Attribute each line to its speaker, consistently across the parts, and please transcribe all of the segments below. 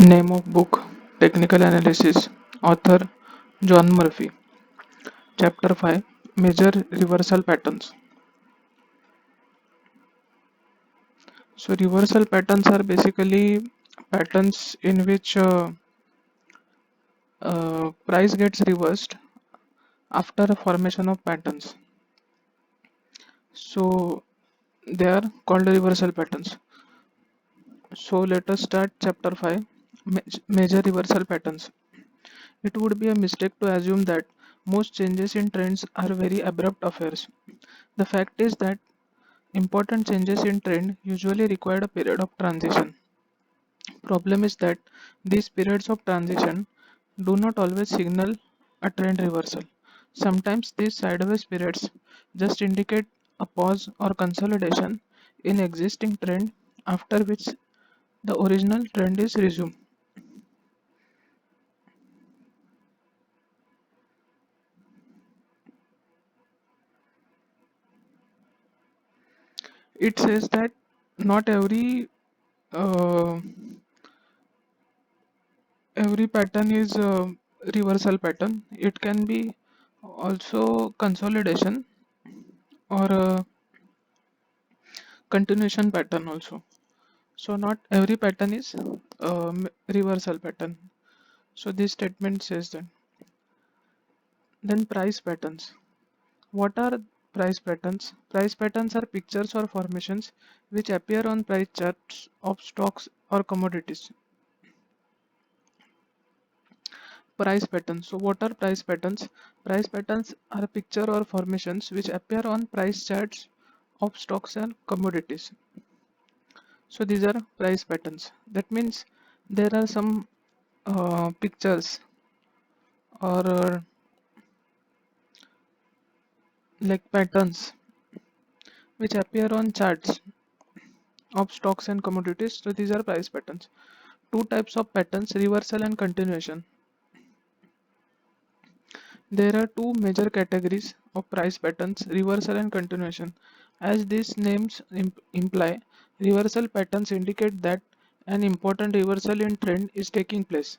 Speaker 1: Name of book: Technical Analysis. Author: John Murphy. Chapter 5: Major Reversal Patterns. So, reversal patterns are basically patterns in which price gets reversed after a formation of patterns. So, they are called reversal patterns. So, let us start chapter 5: Major Reversal Patterns. It would be a mistake to assume that most changes in trends are very abrupt affairs. The fact is that important changes in trend usually require a period of transition. Problem is that these periods of transition do not always signal a trend reversal. Sometimes these sideways periods just indicate a pause or consolidation in existing trend, after which the original trend is resumed. It says that not uh, every pattern is a reversal pattern. It can be also consolidation or a continuation pattern also. So not every pattern is reversal pattern. So this statement says that. Then price patterns. What are price patterns? Price patterns are pictures or formations which appear on price charts of stocks or commodities. Price patterns. So what are price patterns? Price patterns are picture or formations which appear on price charts of stocks and commodities. So these are price patterns. That means there are some pictures or like patterns which appear on charts of stocks and commodities. So these are price patterns. Two types of patterns: reversal and continuation. There are two major categories of price patterns: reversal and continuation. As these names imply, reversal patterns indicate that an important reversal in trend is taking place.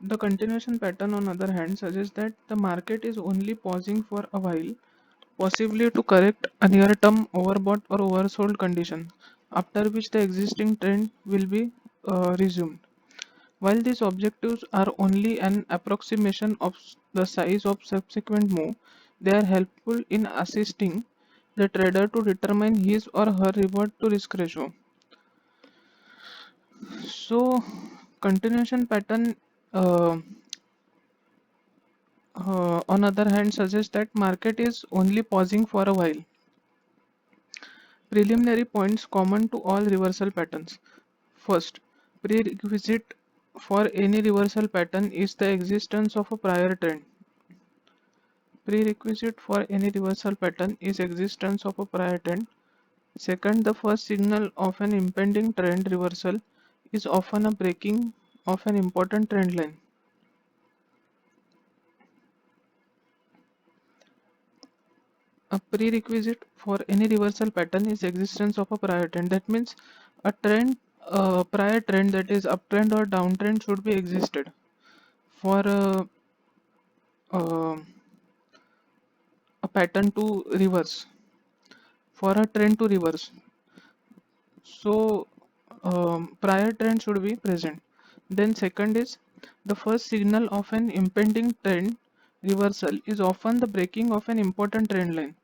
Speaker 1: The continuation pattern, on other hand, suggests that the market is only pausing for a while, possibly to correct a near-term overbought or oversold condition, after which the existing trend will be resumed. While these objectives are only an approximation of the size of subsequent move, they are helpful in assisting the trader to determine his or her reward to risk ratio. So, continuation pattern uh, on other hand suggests that market is only pausing for a while. Preliminary points common to all reversal patterns. First, prerequisite for any reversal pattern is the existence of a prior trend. Prerequisite for any reversal pattern is existence of a prior trend. Second, the first signal of an impending trend reversal is often a breaking of an important trend line. A prerequisite for any reversal pattern is existence of a prior trend. That means a trend, prior trend, that is uptrend or downtrend, should be existed for uh, a pattern to reverse, for a trend to reverse. So prior trend should be present. Then second is the first signal of an impending trend reversal is often the breaking of an important trend line.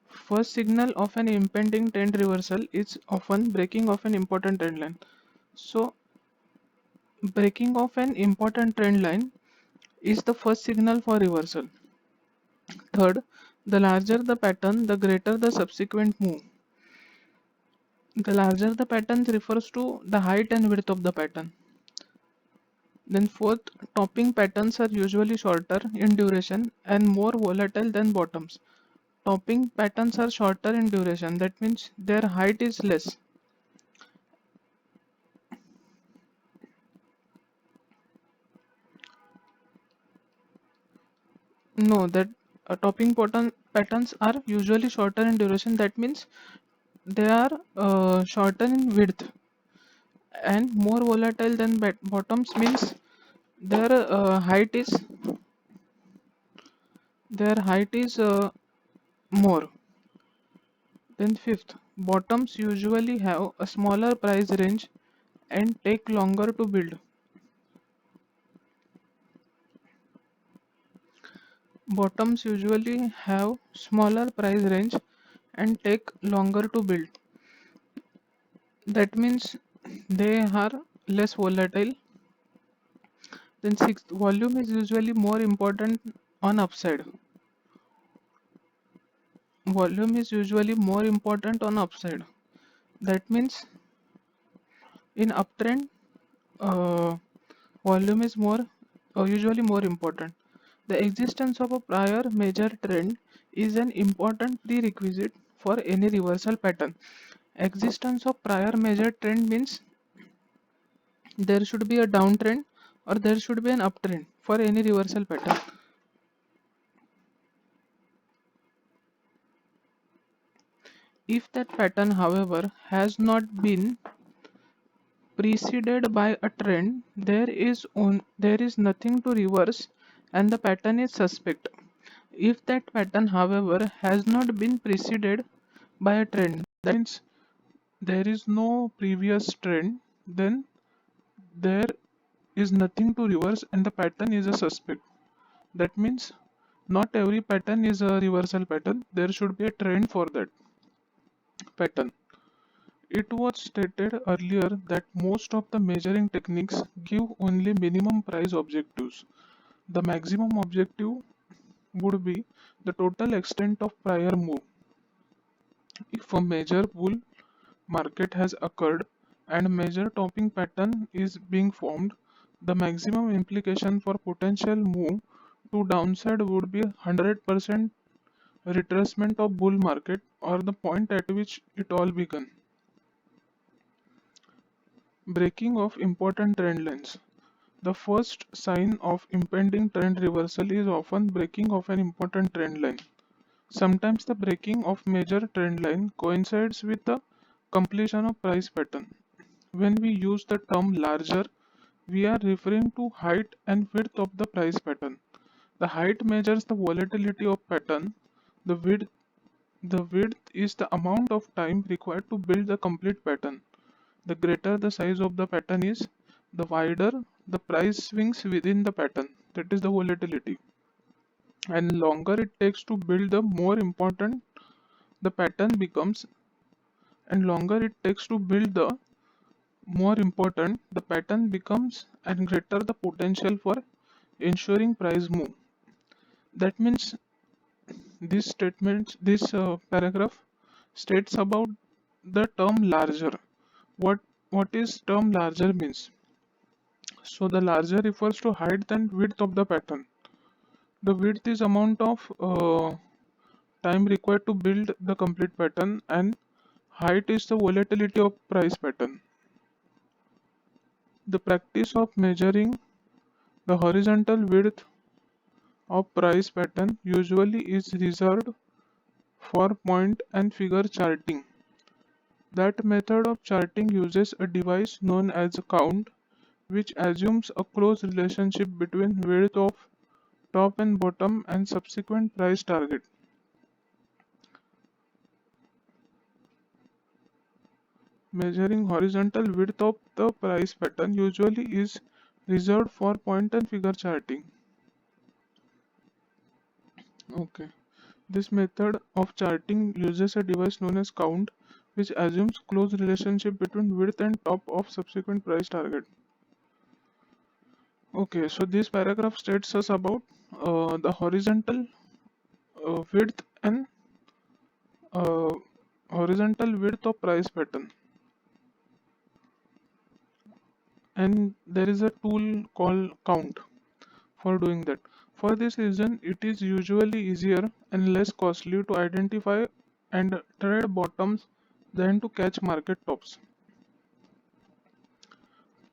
Speaker 1: First signal of an impending trend reversal is often breaking of an important trend line. So breaking of an important trend line is the first signal for reversal. Third, the larger the pattern, the greater the subsequent move. The larger the pattern refers to the height and width of the pattern. Then fourth, topping patterns are usually shorter in duration and more volatile than bottoms. Topping patterns are shorter in duration, that means their height is less. No, that topping patterns are usually shorter in duration. That means they are shorter in width and more volatile than bottoms, means their height is more. Then fifth, bottoms usually have a smaller price range and take longer to build. Bottoms usually have smaller price range and take longer to build. That means they are less volatile. Then sixth, volume is usually more important on upside. Volume is usually more important on upside. That means in uptrend, uh, volume is usually more important. The existence of a prior major trend is an important prerequisite for any reversal pattern. Existence of prior major trend means there should be a downtrend or there should be an uptrend for any reversal pattern. If that pattern, however, has not been preceded by a trend, there is nothing to reverse and the pattern is suspect. If that pattern, however, has not been preceded by a trend, that means there is no previous trend, then there is nothing to reverse and the pattern is a suspect. That means not every pattern is a reversal pattern. There should be a trend for that pattern. It was stated earlier that most of the measuring techniques give only minimum price objectives. The maximum objective would be the total extent of prior move. If a major bull market has occurred and a major topping pattern is being formed, the maximum implication for potential move to downside would be 100% retracement of bull market or the point at which it all began. Breaking of important trend lines. The first sign of impending trend reversal is often breaking of an important trend line. Sometimes the breaking of major trend line coincides with the completion of price pattern. When we use the term larger, we are referring to height and width of the price pattern. The height measures the volatility of pattern. The width is the amount of time required to build the complete pattern. The greater the size of the pattern is, the wider the price swings within the pattern. That is the volatility. And longer it takes to build, the more important the pattern becomes. And longer it takes to build, the more important the pattern becomes, and greater the potential for ensuring price move. That means this paragraph states about the term larger. What is term larger means? So the larger refers to height and width of the pattern. The width is amount of time required to build the complete pattern, and height is the volatility of price pattern. The practice of measuring the horizontal width of price pattern usually is reserved for point and figure charting. That method of charting uses a device known as a count, which assumes a close relationship between width of top and bottom and subsequent price target. Measuring horizontal width of the price pattern usually is reserved for point and figure charting. Okay. This method of charting uses a device known as count, which assumes close relationship between width and top of subsequent price target. Okay, so this paragraph states us about the horizontal width and uh, horizontal width of price pattern, and there is a tool called count for doing that. For this reason, it is usually easier and less costly to identify and trade bottoms than to catch market tops.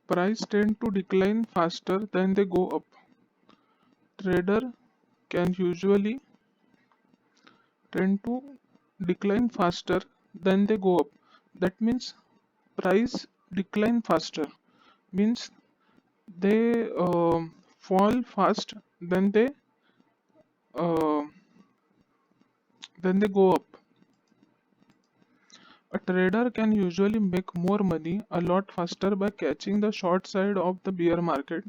Speaker 1: Prices tend to decline faster than they go up. Trader can usually tend to decline faster than they go up. That means price decline faster means they fall fast uh, than they go up. A trader can usually make more money a lot faster by catching the short side of the bear market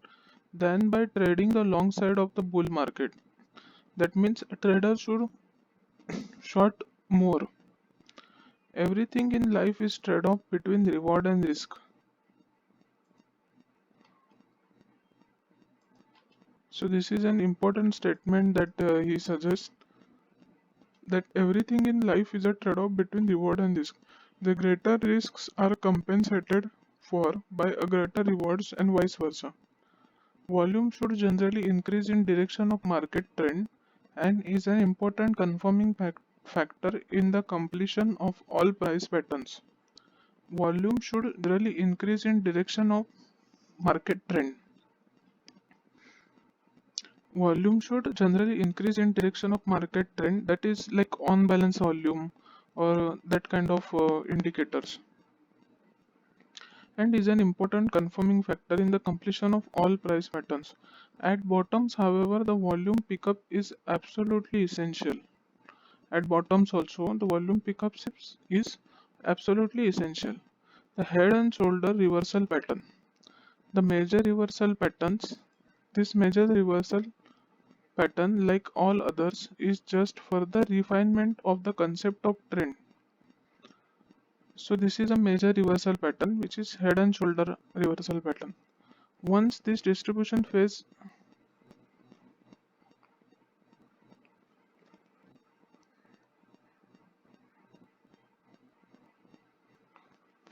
Speaker 1: than by trading the long side of the bull market. That means a trader should short more. Everything in life is trade-off between reward and risk. So this is an important statement that he suggests, that everything in life is a trade-off between reward and risk. The greater risks are compensated for by a greater rewards and vice versa. Volume should generally increase in direction of market trend and is an important confirming factor in the completion of all price patterns. Volume should generally increase in direction of market trend. Volume should generally increase in direction of market trend, that is like on balance volume or that kind of indicators, and is an important confirming factor in the completion of all price patterns. At bottoms, however, the volume pickup is absolutely essential. At bottoms also, the volume pickup is absolutely essential. The head and shoulder reversal pattern. The major reversal patterns. This major reversal pattern, like all others, is just further refinement of the concept of trend. So this is a major reversal pattern, which is head and shoulder reversal pattern. Once this distribution phase,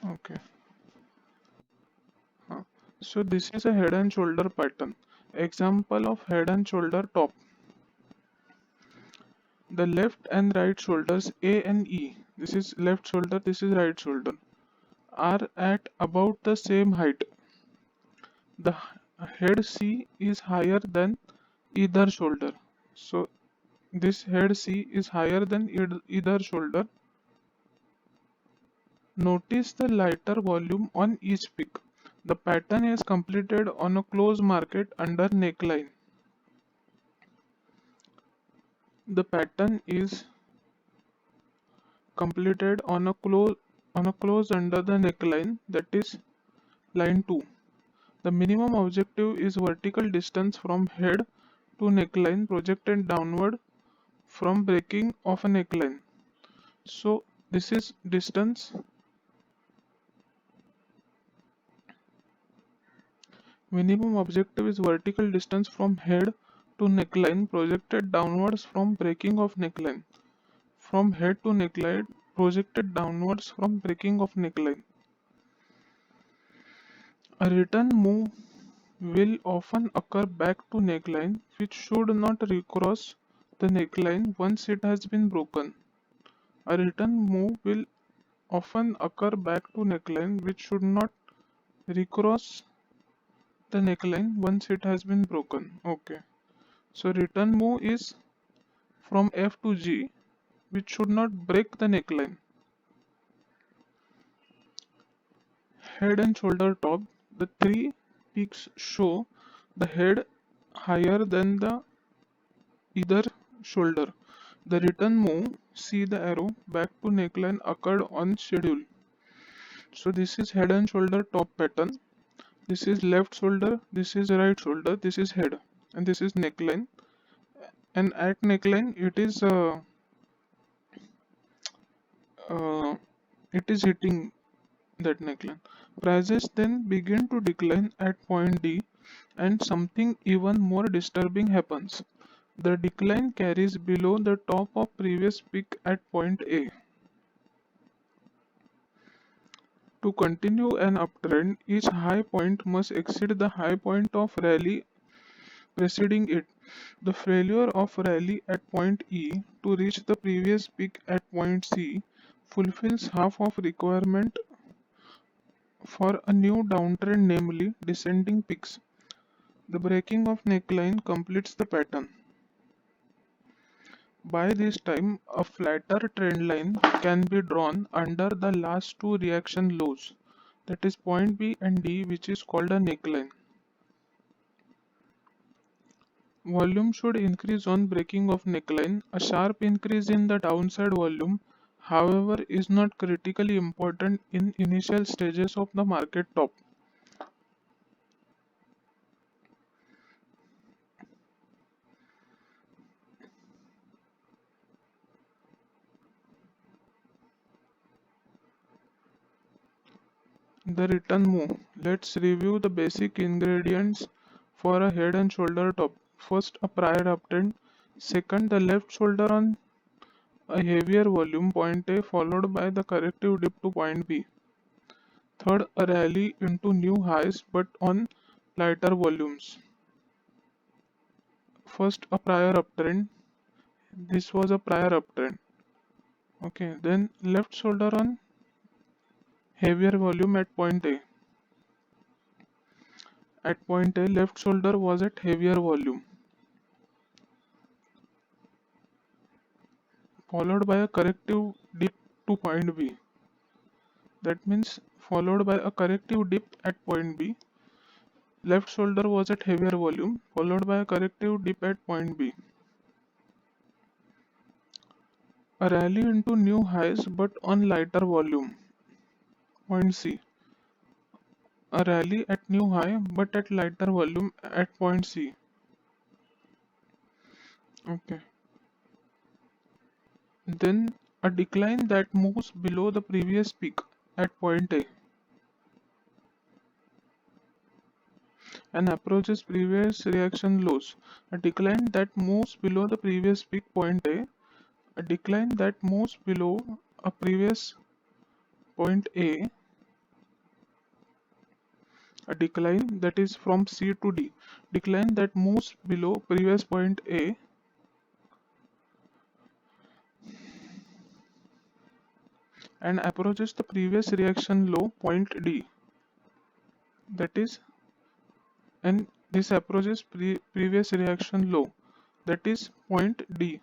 Speaker 1: okay, huh. So this is a head and shoulder pattern. Example of head and shoulder top. The left and right shoulders A and E, this is left shoulder, this is right shoulder, are at about the same height. The head C is higher than either shoulder. So this head C is higher than either shoulder. Notice the lighter volume on each peak. The pattern is completed on a close market under neckline. The pattern is completed on a close under the neckline, that is line 2. The minimum objective is vertical distance from head to neckline projected downward from breaking of a neckline. So this is distance. Minimum objective is vertical distance from head to neckline projected downwards from breaking of neckline. From head to neckline projected downwards from breaking of neckline. A return move will often occur back to neckline, which should not recross the neckline once it has been broken. A return move will often occur back to neckline, which should not recross the neckline once it has been broken. Okay. So return move is from F to G, which should not break the neckline. Head and shoulder top. The three peaks show the head higher than the either shoulder. The return move, see the arrow back to neckline occurred on schedule. So this is head and shoulder top pattern. This is left shoulder, this is right shoulder, this is head, and this is neckline. And at neckline, uh, it is hitting that neckline. Prices then begin to decline at point D, and something even more disturbing happens. The decline carries below the top of previous peak at point A. To continue an uptrend, each high point must exceed the high point of rally preceding it. The failure of rally at point E to reach the previous peak at point C fulfills half of requirement for a new downtrend, namely descending peaks. The breaking of neckline completes the pattern. By this time, a flatter trend line can be drawn under the last two reaction lows, that is point B and D, which is called a neckline. Volume should increase on breaking of neckline. A sharp increase in the downside volume, however, is not critically important in initial stages of the market top. The return move. Let's review the basic ingredients for a head and shoulder top. First, a prior uptrend. Second, the left shoulder on a heavier volume point A followed by the corrective dip to point B. Third, a rally into new highs but on lighter volumes. First, a prior uptrend. This was a prior uptrend. Okay, then left shoulder on heavier volume at point A. At point A, left shoulder was at heavier volume, followed by a corrective dip to point B. That means followed by a corrective dip at point B. Left shoulder was at heavier volume, followed by a corrective dip at point B. A rally into new highs but on lighter volume, point C. A rally at new high but at lighter volume at point C. Okay. Then a decline that moves below the previous peak at point A and approaches previous reaction lows. A decline that moves below the previous peak point A decline that moves below a previous point a decline that is from C to D, decline that moves below previous point A and approaches the previous reaction low point D, that is, and this approaches previous reaction low, that is point D.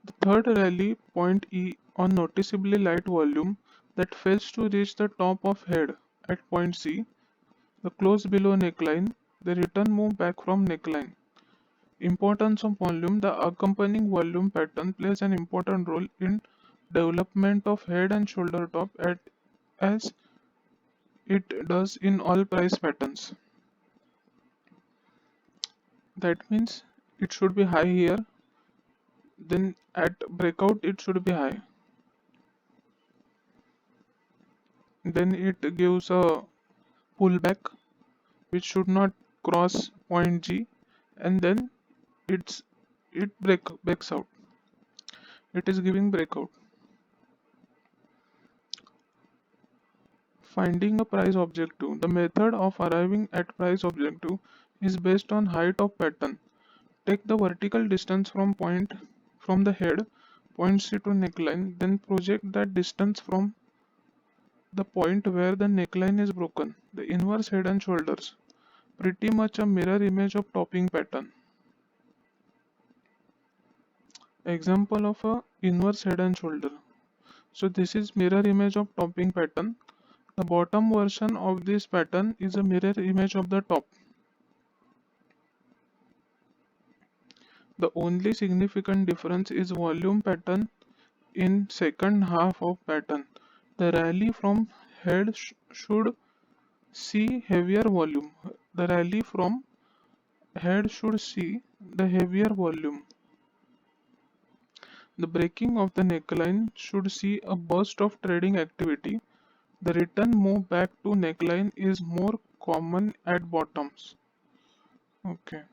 Speaker 1: The third rally, point E, on noticeably light volume that fails to reach the top of head at point C, the close below neckline, the return move back from neckline. Importance of volume. The accompanying volume pattern plays an important role in development of head and shoulder top as it does in all price patterns. That means it should be high here, then at breakout it should be high. Then it gives a pullback which should not cross point G, and then it's it breaks out. It is giving breakout. Finding a price objective. The method of arriving at price objective is based on height of pattern. Take the vertical distance from the head, point C to neckline, then project that distance from the point where the neckline is broken. The inverse head and shoulders. Pretty much a mirror image of topping pattern. Example of a inverse head and shoulder. So this is mirror image of topping pattern. The bottom version of this pattern is a mirror image of the top. The only significant difference is volume pattern in second half of pattern. The rally from head should see heavier volume. The rally from head should see the heavier volume. The breaking of the neckline should see a burst of trading activity. The return move back to neckline is more common at bottoms. Okay.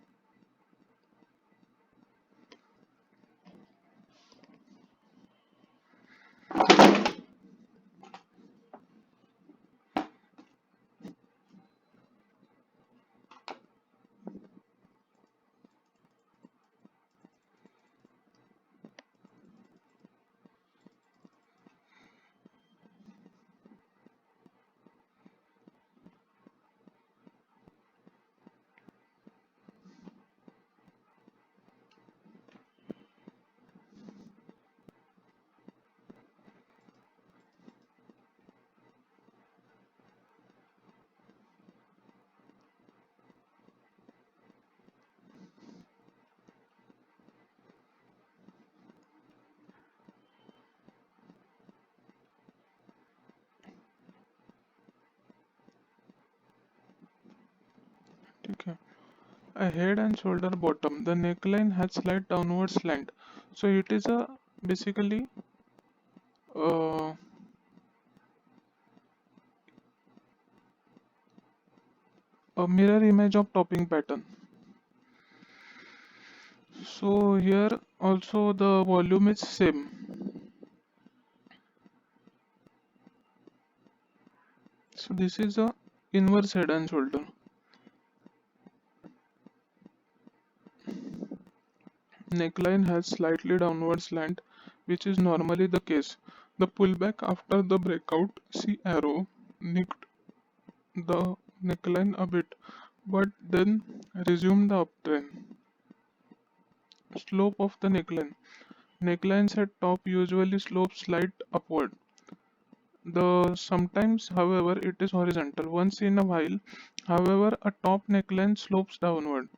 Speaker 1: A head and shoulder bottom. The neckline has slight downward slant. So it is a basically uh, a mirror image of topping pattern. So here also the volume is same. So this is a inverse head and shoulder. Neckline has slightly downward slant, which is normally the case. The pullback after the breakout C arrow nicked the neckline a bit, but then resumed the uptrend. Slope of the neckline. Necklines at top usually slope slight upward. The sometimes, however, it is horizontal. Once in a while, however, a top neckline slopes downward.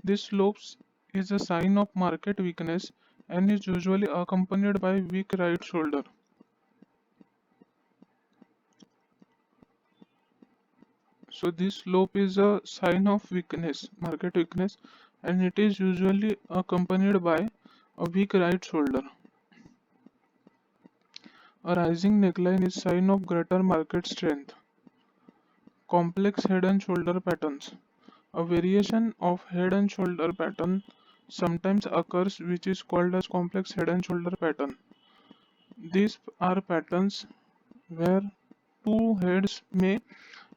Speaker 1: This slopes is a sign of market weakness and is usually accompanied by weak right shoulder. So this slope is a sign of weakness, market weakness, and it is usually accompanied by a weak right shoulder. A rising neckline is sign of greater market strength. Complex head and shoulder patterns. A variation of head and shoulder pattern sometimes occurs which is called as complex head and shoulder pattern. These are patterns where two heads may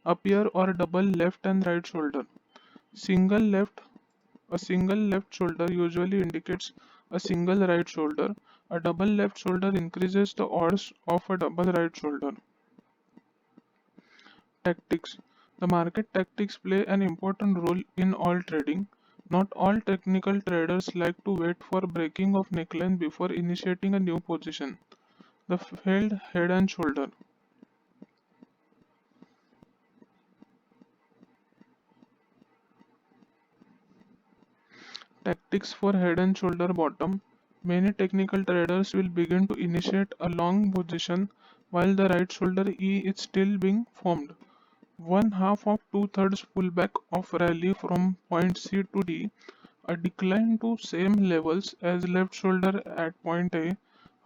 Speaker 1: appear or double left and right shoulder. Single left A single left shoulder usually indicates a single right shoulder. A double left shoulder increases the odds of a double right shoulder. Tactics. The market tactics play an important role in all trading. Not all technical traders like to wait for breaking of neckline before initiating a new position. The failed head and shoulder. Tactics for head and shoulder bottom. Many technical traders will begin to initiate a long position while the right shoulder E is still being formed. One half of two-thirds pullback of rally from point C to D, a decline to same levels as left shoulder at point A,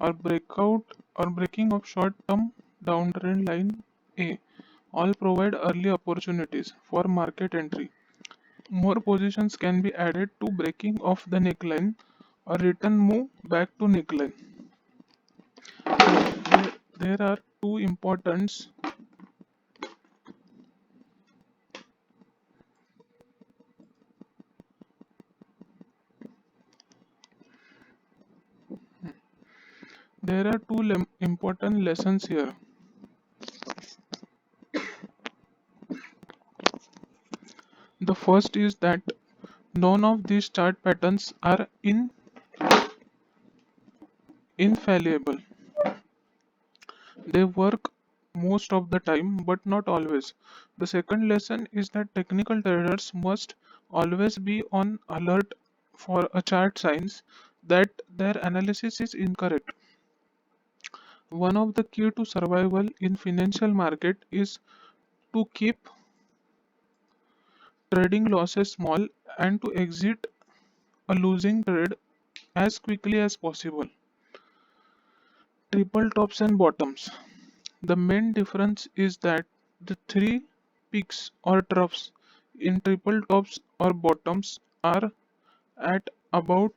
Speaker 1: or breakout or breaking of short-term downtrend line A, all provide early opportunities for market entry. More positions can be added to breaking of the neckline or return move back to neckline. There are two important there are two important lessons here. The first is that none of these chart patterns are infallible. They work most of the time, but not always. The second lesson is that technical traders must always be on alert for a chart signs that their analysis is incorrect. One of the key to survival in financial market is to keep trading losses small and to exit a losing trade as quickly as possible. Triple tops and bottoms. The main difference is that the three peaks or troughs in triple tops or bottoms are at about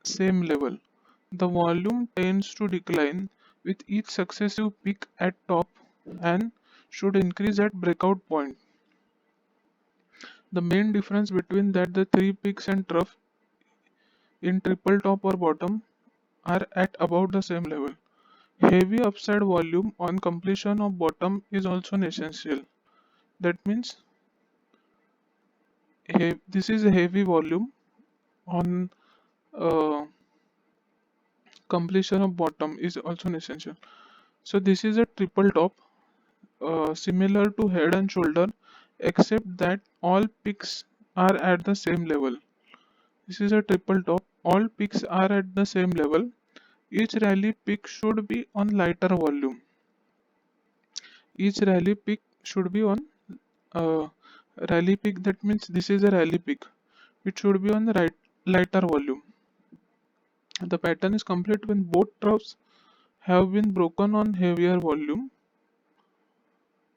Speaker 1: same level. The volume tends to decline with each successive peak at top and should increase at breakout point. The main difference between that the three peaks and trough in triple top or bottom are at about the same level. Heavy upside volume on completion of bottom is also essential. That means this is a heavy volume on uh, completion of bottom is also essential. So this is a triple top similar to head and shoulder except that all peaks are at the same level. This is a triple top. All peaks are at the same level. Each rally peak should be on lighter volume. Each rally peak should be on uh, rally peak. That means this is a rally peak. it should be on the lighter volume. The pattern is complete when both troughs have been broken on heavier volume.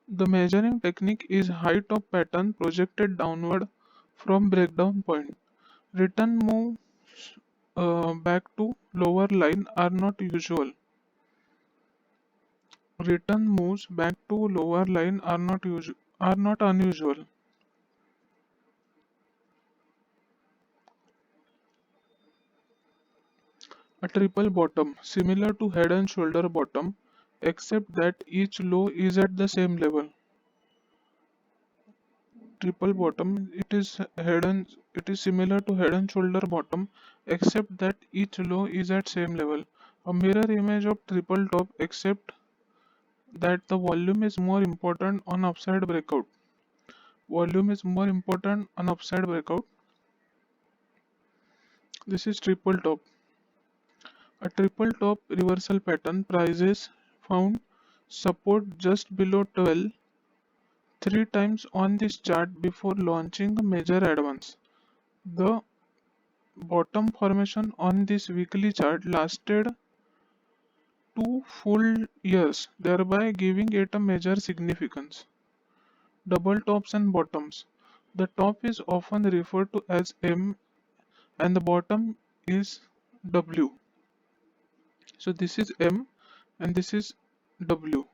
Speaker 1: The measuring technique is height of pattern projected downward from breakdown point. Return moves back to lower line are not usual. Return moves back to lower line are not unusual. A triple bottom, similar to head and shoulder bottom, except that each low is at the same level. Triple bottom, it is similar to head and shoulder bottom, except that each low is at same level. A mirror image of triple top, except that the volume is more important on upside breakout. Volume is more important on upside breakout. This is triple top. A triple top reversal pattern prices found support just below 12 three times on this chart before launching a major advance. The bottom formation on this weekly chart lasted 2 full years, thereby giving it a major significance. Double tops and bottoms. The top is often referred to as M and the bottom is W. So this is M and this is W.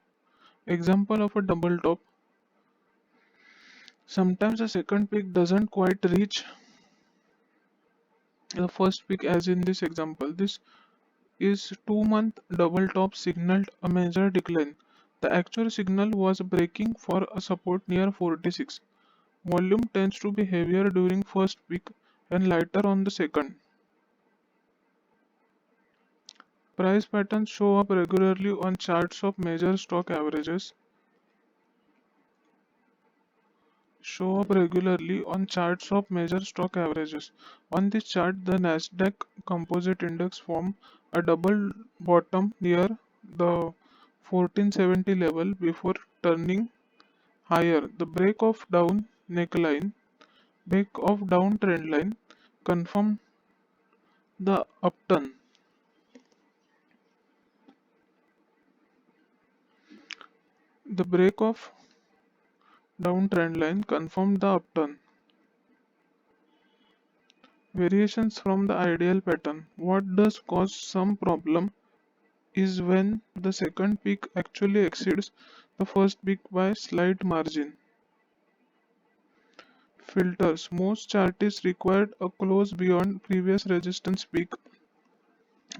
Speaker 1: Example of a double top. Sometimes the second peak doesn't quite reach the first peak as in this example. This is 2-month double top signaled a major decline. The actual signal was breaking for a support near 46. Volume tends to be heavier during first peak and lighter on the second. Price patterns show up regularly on charts of major stock averages. On this chart, the Nasdaq Composite Index formed a double bottom near the 1470 level before turning higher. The break of down trend line confirmed the upturn. The break of down trend line confirmed the upturn. Variations from the ideal pattern. What does cause some problem is when the second peak actually exceeds the first peak by slight margin. Filters. Most chartists required a close beyond previous resistance peak.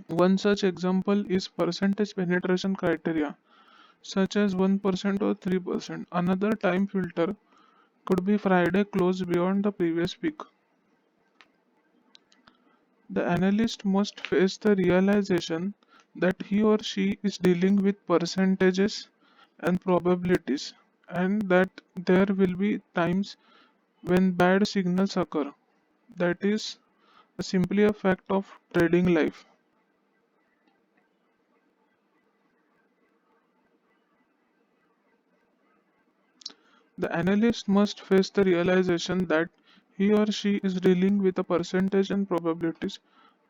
Speaker 1: One such example is percentage penetration criteria, such as 1% or 3%. Another time filter could be Friday close beyond the previous peak. The analyst must face the realization that he or she is dealing with percentages and probabilities, and that there will be times when bad signals occur. That is simply a fact of trading life. The analyst must face the realization that he or she is dealing with a percentage and probabilities,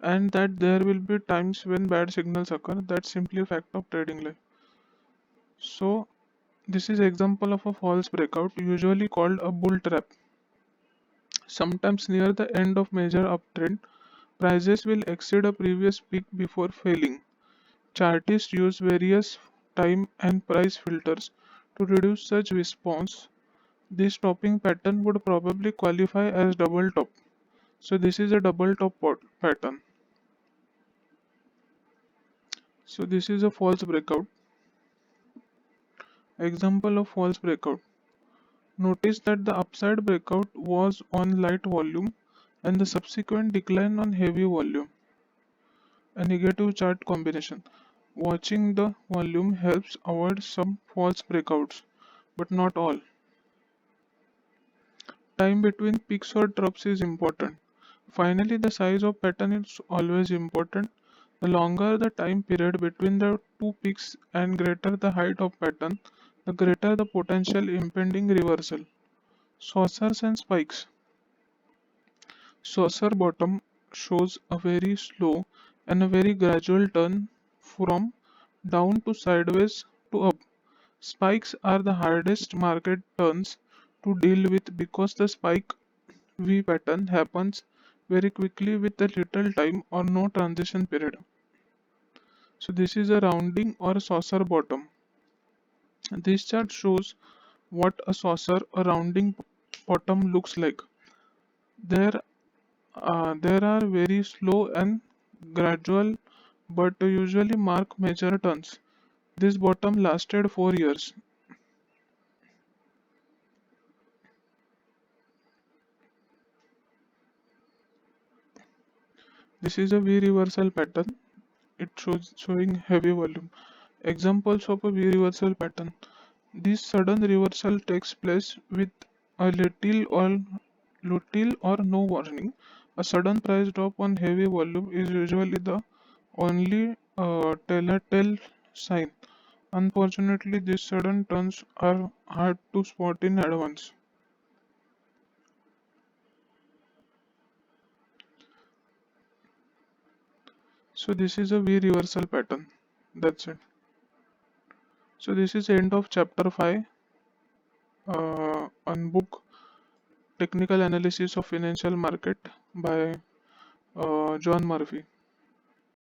Speaker 1: and that there will be times when bad signals occur. That's simply a fact of trading life. So, this is example of a false breakout, usually called a bull trap. Sometimes near the end of major uptrend, prices will exceed a previous peak before failing. Chartists use various time and price filters to reduce such response. This topping pattern would probably qualify as double top. So this is a double top pattern. So this is a false breakout. Example of false breakout. Notice that the upside breakout was on light volume and the subsequent decline on heavy volume. A negative chart combination. Watching the volume helps avoid some false breakouts, but not all. Time between peaks or troughs is important. Finally, the size of pattern is always important. The longer the time period between the two peaks and greater the height of pattern, the greater the potential impending reversal. Saucers and spikes. Saucer bottom shows a very slow and a very gradual turn from down to sideways to up. Spikes are the hardest market turns to deal with because the spike V pattern happens very quickly with a little time or no transition period. So this is a rounding or saucer bottom. This chart shows what a saucer or rounding bottom looks like. There, there are very slow and gradual, but usually mark major turns. This bottom lasted 4 years. This is a V reversal pattern. It shows showing heavy volume. Examples of a V reversal pattern. This sudden reversal takes place with a little or no warning. A sudden price drop on heavy volume is usually the only telltale sign. Unfortunately, these sudden turns are hard to spot in advance. So this is a V reversal pattern. That's it. So this is end of chapter 5 on book Technical Analysis of Financial Market by John Murphy.